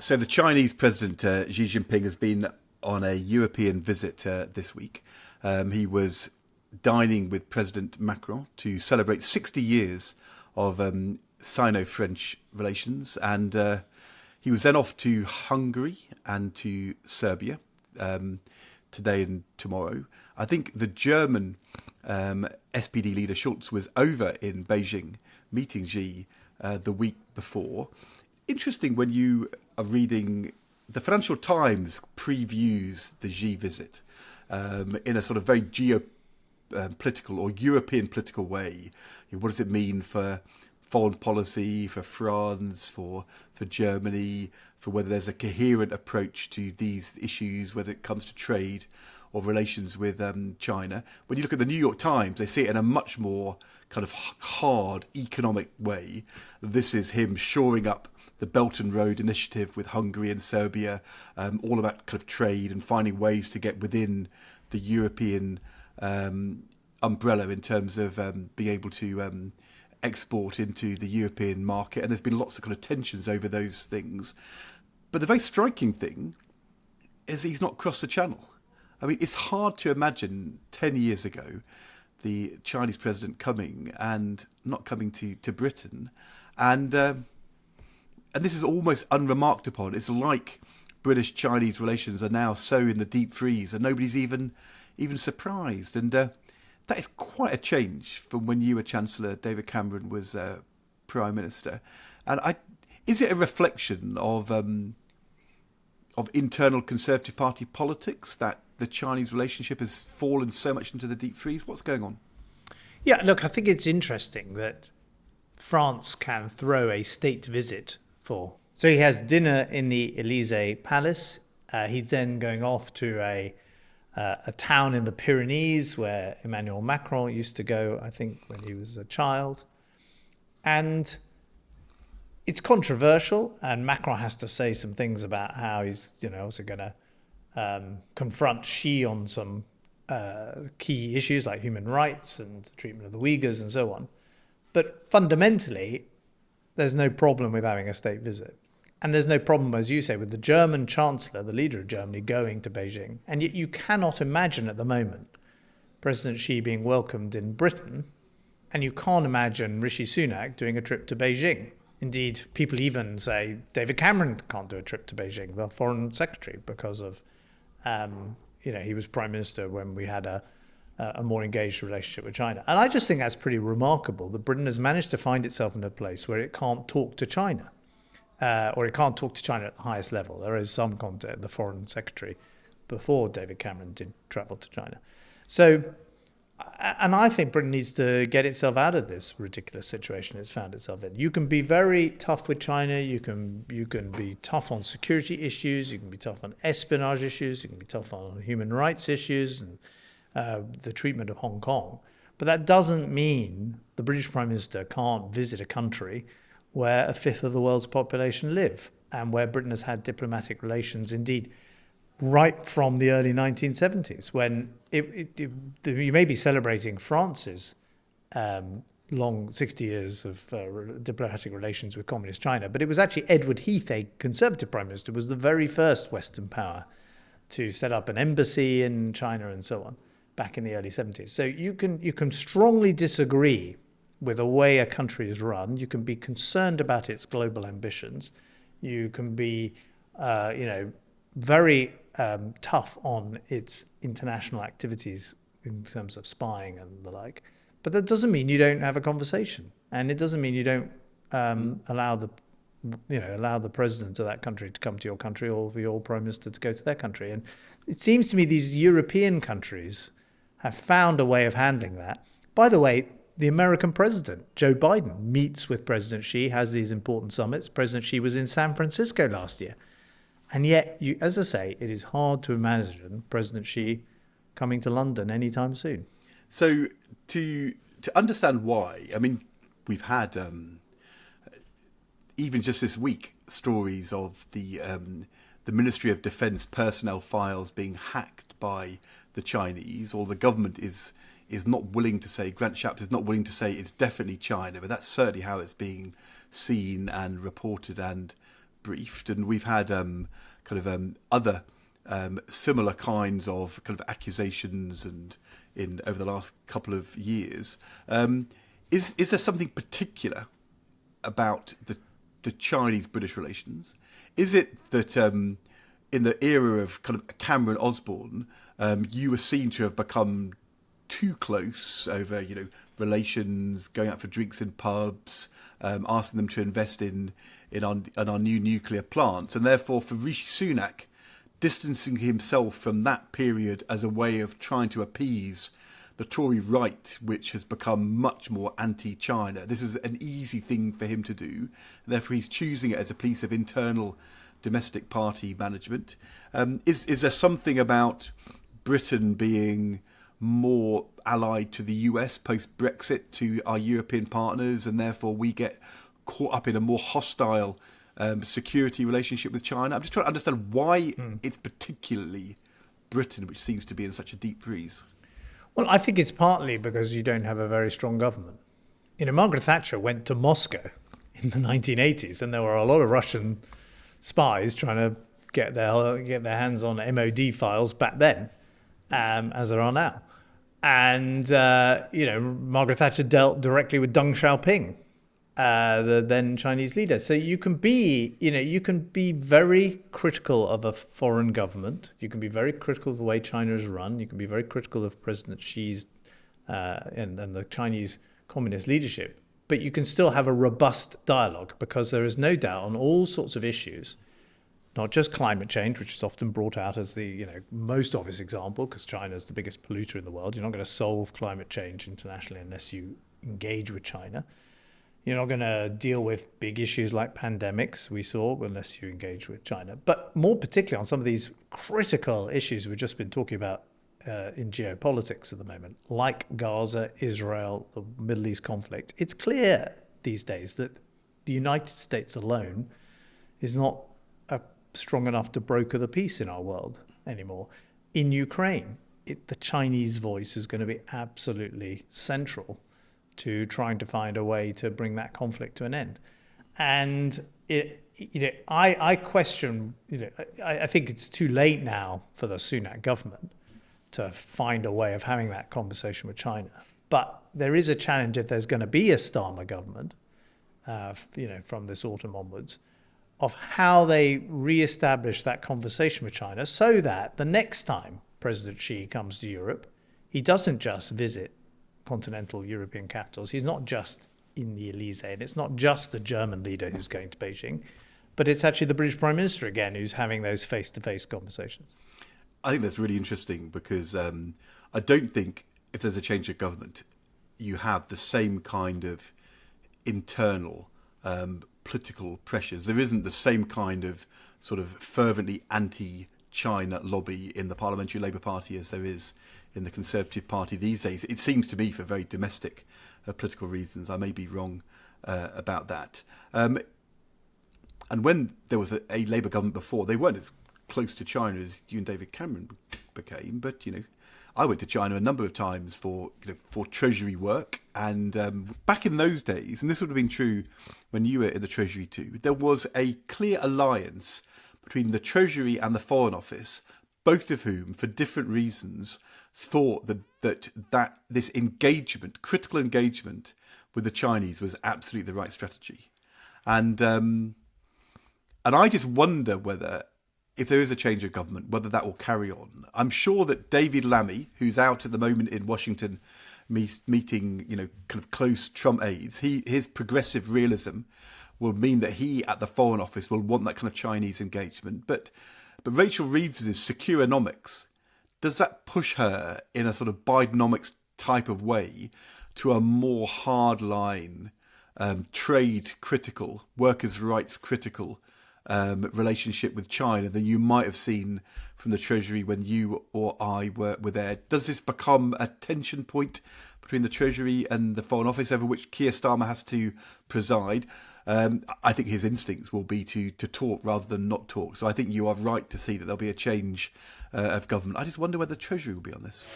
So the Chinese President Xi Jinping has been on a European visit this week. He was dining with President Macron to celebrate 60 years of Sino-French relations, and he was then off to Hungary and to Serbia today and tomorrow. I think the German SPD leader Schulz was over in Beijing meeting Xi the week before. Interesting when you are reading the Financial Times previews the Xi visit in a sort of very geopolitical or European political way. What does it mean for foreign policy, for France, for Germany, for whether there's a coherent approach to these issues, whether it comes to trade or relations with China. When you look at the New York Times, they see it in a much more kind of hard economic way. This is him shoring up the Belt and Road Initiative with Hungary and Serbia, all about kind of trade and finding ways to get within the European umbrella in terms of being able to export into the European market. And there's been lots of kind of tensions over those things. But the very striking thing is he's not crossed the channel. I mean, it's hard to imagine 10 years ago the Chinese president coming and not coming to Britain. And this is almost unremarked upon. It's like British-Chinese relations are now so in the deep freeze and nobody's even surprised. And that is quite a change from when you were Chancellor, David Cameron was Prime Minister. And is it a reflection of internal Conservative Party politics that the Chinese relationship has fallen so much into the deep freeze? What's going on? Yeah, look, I think it's interesting that France can throw a state visit for. So he has dinner in the Élysée Palace. He's then going off to a town in the Pyrenees where Emmanuel Macron used to go, I think, when he was a child. And it's controversial, and Macron has to say some things about how he's, also going to confront Xi on some key issues like human rights and the treatment of the Uyghurs and so on. But fundamentally, there's no problem with having a state visit. And there's no problem, as you say, with the German Chancellor, the leader of Germany, going to Beijing. And yet you cannot imagine at the moment President Xi being welcomed in Britain, and you can't imagine Rishi Sunak doing a trip to Beijing. Indeed, people even say David Cameron can't do a trip to Beijing, the foreign secretary, because of, he was prime minister when we had a more engaged relationship with China. And I just think that's pretty remarkable that Britain has managed to find itself in a place where it can't talk to China, or it can't talk to China at the highest level. There is some contact, the foreign secretary, before David Cameron did travel to China. So, and I think Britain needs to get itself out of this ridiculous situation it's found itself in. You can be very tough with China. You can be tough on security issues. You can be tough on espionage issues. You can be tough on human rights issues and the treatment of Hong Kong. But that doesn't mean the British Prime Minister can't visit a country where a fifth of the world's population live and where Britain has had diplomatic relations, indeed, right from the early 1970s, when you may be celebrating France's long 60 years of diplomatic relations with Communist China, but it was actually Edward Heath, a Conservative Prime Minister, was the very first Western power to set up an embassy in China and so on, back in the early 70s. So you can strongly disagree with the way a country is run. You can be concerned about its global ambitions. You can be, very tough on its international activities in terms of spying and the like. But that doesn't mean you don't have a conversation, and it doesn't mean you don't allow the president of that country to come to your country, or for your prime minister to go to their country. And it seems to me these European countries have found a way of handling that. By the way, the American president, Joe Biden, meets with President Xi, has these important summits. President Xi was in San Francisco last year. And yet, as I say, it is hard to imagine President Xi coming to London anytime soon. So to understand why, I mean, we've had, even just this week, stories of the Ministry of Defence personnel files being hacked by the Chinese, or the government is not willing to say, Grant Shapps is not willing to say it's definitely China, but that's certainly how it's being seen and reported and briefed, and we've had other similar kinds of kind of accusations and in over the last couple of years. Is there something particular about the Chinese-British relations? Is it that in the era of kind of Cameron Osborne, you were seen to have become too close over, relations, going out for drinks in pubs, asking them to invest in our new nuclear plants, and therefore for Rishi Sunak, distancing himself from that period as a way of trying to appease the Tory right, which has become much more anti-China. This is an easy thing for him to do, and therefore he's choosing it as a piece of internal domestic party management. Is there something about Britain being more allied to the US post-Brexit to our European partners, and therefore we get caught up in a more hostile security relationship with China? I'm just trying to understand why it's particularly Britain which seems to be in such a deep freeze. Well, I think it's partly because you don't have a very strong government. Margaret Thatcher went to Moscow in the 1980s, and there were a lot of Russian spies trying to get their hands on MOD files back then, as there are now. And Margaret Thatcher dealt directly with Deng Xiaoping, the then Chinese leader. So you can be very critical of a foreign government. You can be very critical of the way China is run. You can be very critical of President Xi's and the Chinese communist leadership. But you can still have a robust dialogue, because there is no doubt on all sorts of issues, not just climate change, which is often brought out as the most obvious example, because China is the biggest polluter in the world. You're not going to solve climate change internationally unless you engage with China. You're not going to deal with big issues like pandemics, we saw, unless you engage with China. But more particularly on some of these critical issues we've just been talking about in geopolitics at the moment, like Gaza, Israel, the Middle East conflict. It's clear these days that the United States alone is not strong enough to broker the peace in our world anymore. In Ukraine, the Chinese voice is going to be absolutely central to trying to find a way to bring that conflict to an end. And I question, I think it's too late now for the Sunak government to find a way of having that conversation with China. But there is a challenge if there's going to be a Starmer government, from this autumn onwards, of how they re-establish that conversation with China, so that the next time President Xi comes to Europe, he doesn't just visit continental European capitals. He's not just in the Élysée, and it's not just the German leader who's going to Beijing, but it's actually the British Prime Minister again who's having those face-to-face conversations. I think that's really interesting, because I don't think if there's a change of government, you have the same kind of internal political pressures. There isn't the same kind of sort of fervently anti-China lobby in the Parliamentary Labour Party as there is in the Conservative Party these days. It seems to me for very domestic political reasons. I may be wrong about that. And when there was a Labour government before, they weren't as close to China as you and David Cameron became. But, I went to China a number of times for Treasury work. And back in those days, and this would have been true when you were in the Treasury too, there was a clear alliance between the Treasury and the Foreign Office, both of whom, for different reasons, thought that this engagement, critical engagement with the Chinese, was absolutely the right strategy. And I just wonder whether, if there is a change of government, whether that will carry on. I'm sure that David Lammy, who's out at the moment in Washington meeting, kind of close Trump aides, his progressive realism will mean that he at the Foreign Office will want that kind of Chinese engagement. But Rachel Reeves's Securenomics, does that push her in a sort of Bidenomics type of way to a more hardline, trade critical, workers' rights critical relationship with China than you might have seen from the Treasury when you or I were there? Does this become a tension point between the Treasury and the Foreign Office over which Keir Starmer has to preside? I think his instincts will be to talk rather than not talk. So I think you are right to see that there'll be a change of government. I just wonder whether the Treasury will be on this.